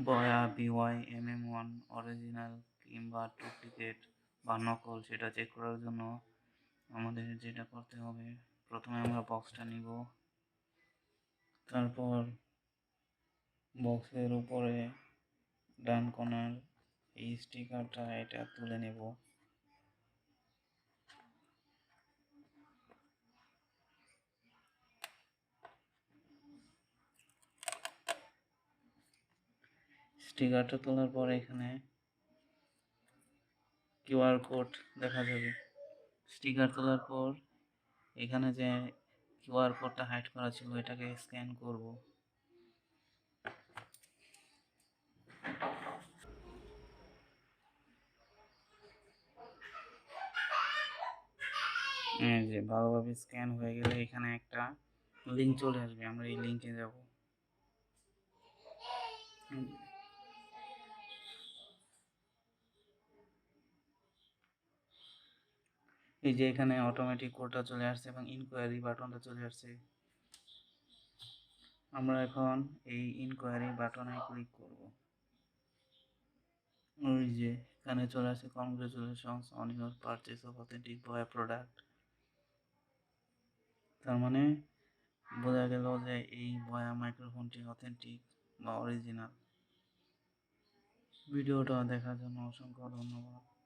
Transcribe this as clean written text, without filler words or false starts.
বয়া BY MM1 original কিংবা duplicate বা নকল সেটা চেক করার জন্য আমাদের যেটা করতে হবে, প্রথমে আমরা বক্সটা নিব। তারপর বক্সের উপরে ডান কোণার এই স্টিকারটা এটা তুলে নেব। স্টিকারটা তোলার পর এখানে কিউআর কোড দেখা যাবে। স্টিকার তোলার পর এখানে যে কিউআর কোডটা হাইড করা ছিল এটাকে স্ক্যান করব। এই যে ভালোভাবে স্ক্যান হয়ে গেলে এখানে একটা লিঙ্ক চলে আসবে, আমরা এই লিঙ্কে যাব। এই যে এখানে অটোমেটিক কোডটা চলে আসছে এবং ইনকোয়ারি বাটনটা চলে আসছে। আমরা এখন এই ইনকোয়ারি বাটনে ক্লিক করব। ওই যে এখানে চলে আসছে congratulations on your purchase of authentic বয়া প্রোডাক্ট। তার মানে বোঝা গেল যে এই বয়া মাইক্রোফোনটি অথেন্টিক বা অরিজিনাল। ভিডিওটা দেখার জন্য অসংখ্য ধন্যবাদ।